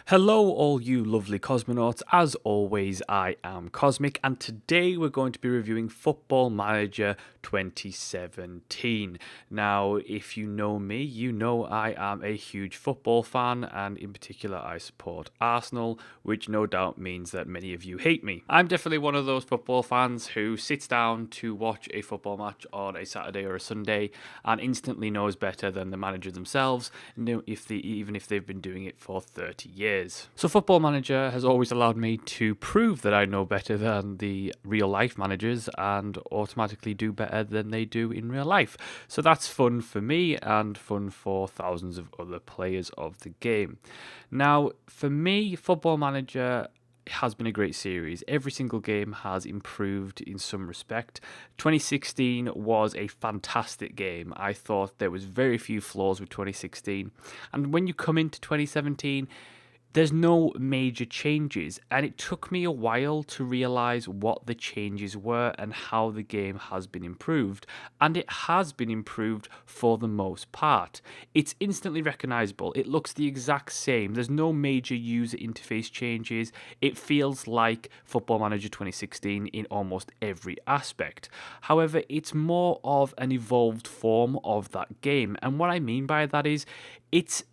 Hello, all you lovely cosmonauts. As always, I am Cosmic, and today we're going to be reviewing Football Manager 2017. Now, if you know me, you know I am a huge football fan, and in particular, I support Arsenal, which no doubt means that many of you hate me. I'm definitely one of those football fans who sits down to watch a football match on a Saturday or a Sunday and instantly knows better than the manager themselves, even if they've been doing it for 30 years. So Football Manager has always allowed me to prove that I know better than the real life managers and automatically do better than they do in real life. So that's fun for me and fun for thousands of other players of the game. Now, for me, Football Manager has been a great series. Every single game has improved in some respect. 2016 was a fantastic game. I thought there was very few flaws with 2016. And when you come into 2017, there's no major changes, and it took me a while to realise what the changes were and how the game has been improved, and it has been improved for the most part. It's instantly recognisable, it looks the exact same, there's no major user interface changes, it feels like Football Manager 2016 in almost every aspect. However, it's more of an evolved form of that game, and what I mean by that is it's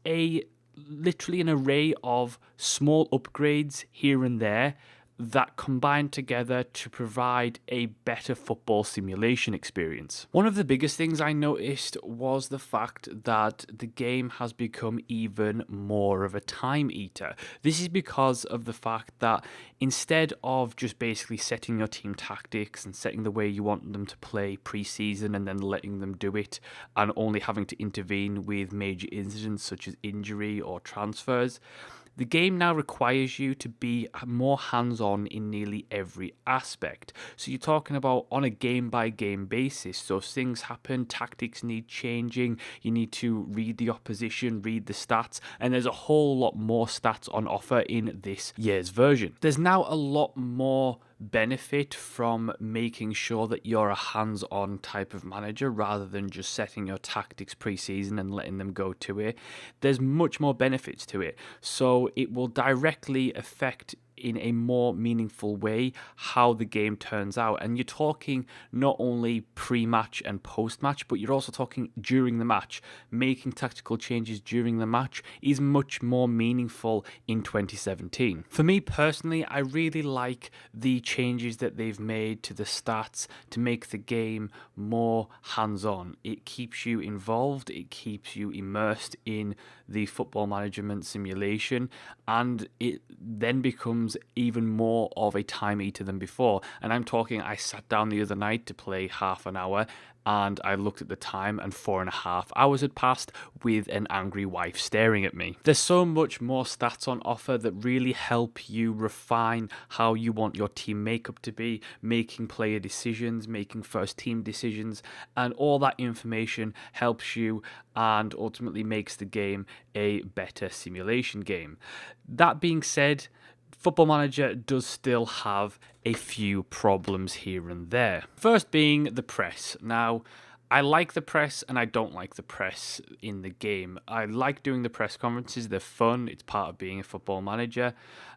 literally an array of small upgrades here and there that combine together to provide a better football simulation experience. One of the biggest things I noticed was the fact that the game has become even more of a time eater. This is because of the fact that instead of just basically setting your team tactics and setting the way you want them to play pre-season and then letting them do it and only having to intervene with major incidents such as injury or transfers, the game now requires you to be more hands-on in nearly every aspect. So you're talking about on a game-by-game basis. So things happen, tactics need changing, you need to read the opposition, read the stats, and there's a whole lot more stats on offer in this year's version. There's now a lot more benefit from making sure that you're a hands-on type of manager rather than just setting your tactics pre-season and letting them go to it. There's much more benefits to it, so it will directly affect in a more meaningful way how the game turns out. And you're talking not only pre-match and post-match, but you're also talking during the match. Making tactical changes during the match is much more meaningful in 2017. For me personally, I really like the changes that they've made to the stats to make the game more hands-on. It keeps you involved, it keeps you immersed in the football management simulation, and it then becomes even more of a time eater than before. And I'm talking, I sat down the other night to play half an hour and I looked at the time and 4.5 hours had passed with an angry wife staring at me. There's so much more stats on offer that really help you refine how you want your team makeup to be, making player decisions, making first team decisions, and all that information helps you and ultimately makes the game a better simulation game. That being said, Football Manager does still have a few problems here and there. First being the press. Now, I like the press and I don't like the press in the game. I like doing the press conferences, they're fun, it's part of being a football manager,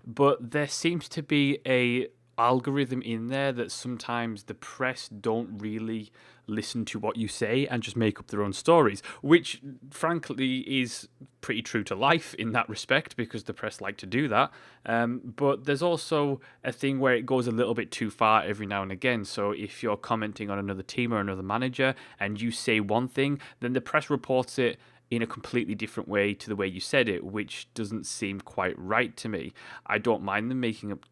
but there seems to be a algorithm in there that sometimes the press don't really listen to what you say and just make up their own stories, which frankly is pretty true to life in that respect because the press like to do that. But there's also a thing where it goes a little bit too far every now and again. So if you're commenting on another team or another manager and you say one thing, then the press reports it in a completely different way to the way you said it, which doesn't seem quite right to me. I don't mind them making up,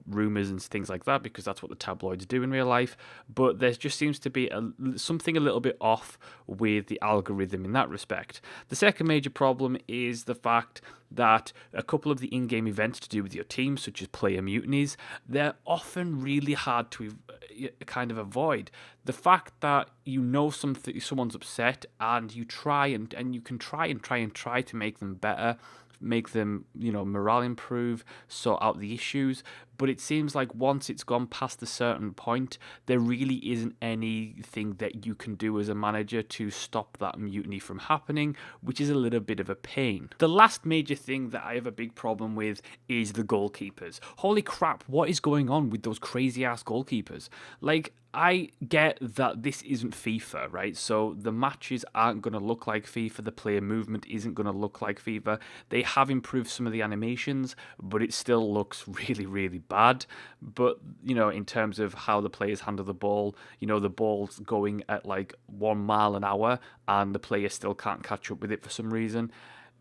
rumors and things like that because that's what the tabloids do in real life, but there just seems to be something a little bit off with the algorithm in that respect. The second major problem is the fact that a couple of the in-game events to do with your team, such as player mutinies, they're often really hard to kind of avoid. The fact that someone's upset and you try to make them better, make them, morale improve, sort out the issues, but it seems like once it's gone past a certain point, there really isn't anything that you can do as a manager to stop that mutiny from happening, which is a little bit of a pain. The last major thing that I have a big problem with is the goalkeepers. Holy crap, what is going on with those crazy ass goalkeepers? Like, I get that this isn't FIFA, right? So the matches aren't going to look like FIFA. The player movement isn't going to look like FIFA. They have improved some of the animations, but it still looks really, really bad. But, in terms of how the players handle the ball, the ball's going at like 1 mile an hour and the player still can't catch up with it for some reason.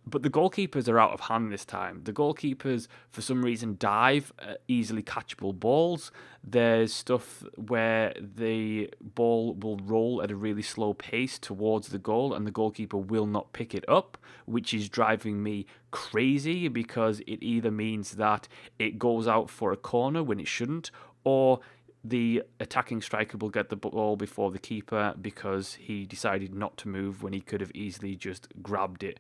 But the goalkeepers are out of hand this time. The goalkeepers, for some reason, dive at easily catchable balls. There's stuff where the ball will roll at a really slow pace towards the goal and the goalkeeper will not pick it up, which is driving me crazy because it either means that it goes out for a corner when it shouldn't, or the attacking striker will get the ball before the keeper because he decided not to move when he could have easily just grabbed it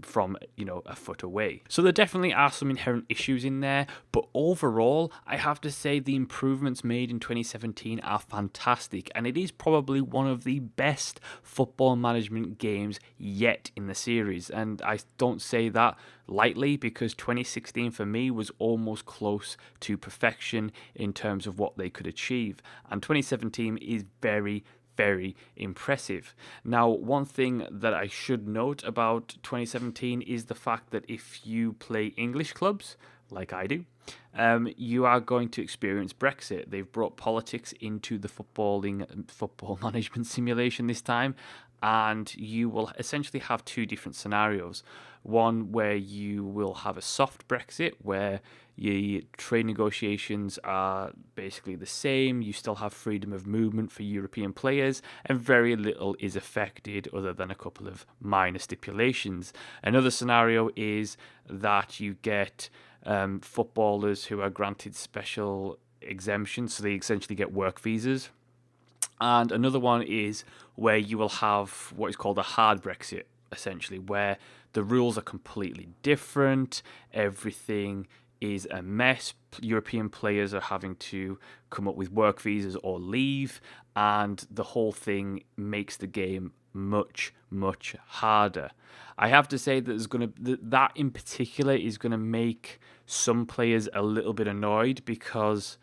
from a foot away. So there definitely are some inherent issues in there, but overall I have to say the improvements made in 2017 are fantastic, and it is probably one of the best football management games yet in the series. And I don't say that lightly because 2016 for me was almost close to perfection in terms of what they could achieve, and 2017 is very impressive. Now, one thing that I should note about 2017 is the fact that if you play English clubs, like I do, you are going to experience Brexit. They've brought politics into the football management simulation this time, and you will essentially have two different scenarios. One where you will have a soft Brexit, where your trade negotiations are basically the same. You still have freedom of movement for European players, and very little is affected other than a couple of minor stipulations. Another scenario is that you get footballers who are granted special exemptions, so they essentially get work visas. And another one is where you will have what is called a hard Brexit, essentially, where the rules are completely different. Everything is a mess. European players are having to come up with work visas or leave, and the whole thing makes the game much harder. I have to say that that in particular is going to make some players a little bit annoyed because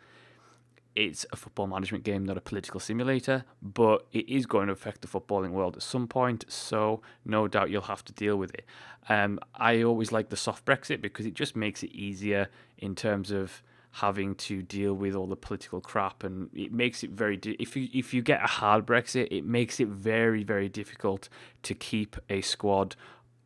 it's a football management game, not a political simulator, but it is going to affect the footballing world at some point, so no doubt you'll have to deal with it. I always like the soft Brexit because it just makes it easier in terms of having to deal with all the political crap, and it makes it if you get a hard Brexit, it makes it very difficult to keep a squad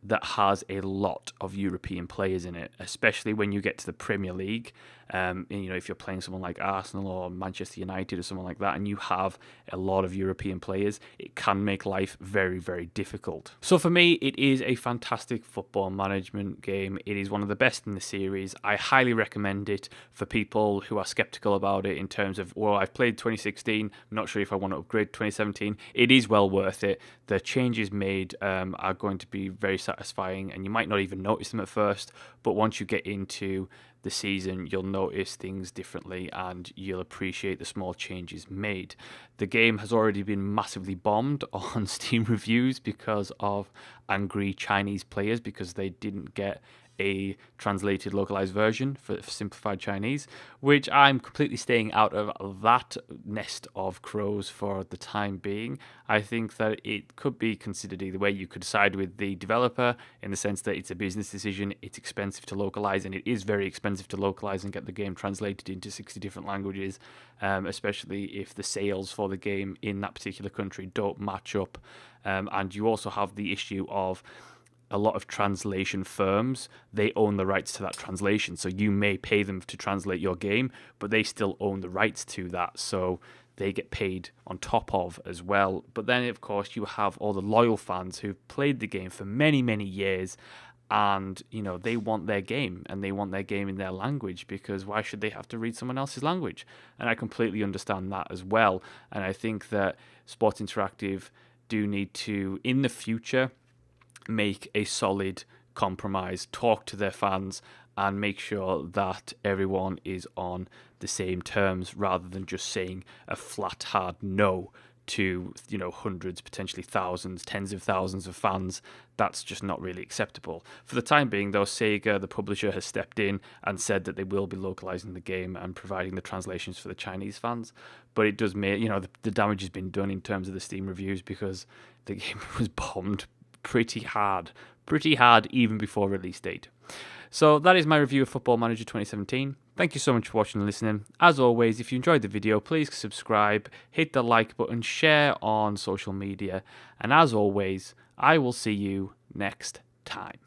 that has a lot of European players in it, especially when you get to the Premier League. If you're playing someone like Arsenal or Manchester United or someone like that, and you have a lot of European players, it can make life very difficult. So for me, it is a fantastic football management game. It is one of the best in the series. I highly recommend it for people who are skeptical about it in terms of, well, I've played 2016, I'm not sure if I want to upgrade 2017. It is well worth it. The changes made are going to be very satisfying, and you might not even notice them at first, but once you get into the season, you'll notice things differently and you'll appreciate the small changes made. The game has already been massively bombed on Steam reviews because of angry Chinese players because they didn't get a translated localized version for simplified Chinese, which I'm completely staying out of that nest of crows for the time being. I think that it could be considered either way. You could side with the developer in the sense that it's a business decision, it's expensive to localize, and it is very expensive to localize and get the game translated into 60 different languages, especially if the sales for the game in that particular country don't match up. And you also have the issue of a lot of translation firms, they own the rights to that translation. So you may pay them to translate your game, but they still own the rights to that. So they get paid on top of as well. But then, of course, you have all the loyal fans who've played the game for many years, and they want their game, and they want their game in their language, because why should they have to read someone else's language? And I completely understand that as well. And I think that Sports Interactive do need to, in the future, make a solid compromise, talk to their fans and make sure that everyone is on the same terms rather than just saying a flat hard no to, hundreds, potentially thousands, tens of thousands of fans. That's just not really acceptable. For the time being, though, Sega, the publisher, has stepped in and said that they will be localizing the game and providing the translations for the Chinese fans. But it does make, the damage has been done in terms of the Steam reviews, because the game was bombed pretty hard even before release date. So that is my review of Football Manager 2017. Thank you so much for watching and listening. As always, if you enjoyed the video, please subscribe, hit the like button, share on social media, and as always, I will see you next time.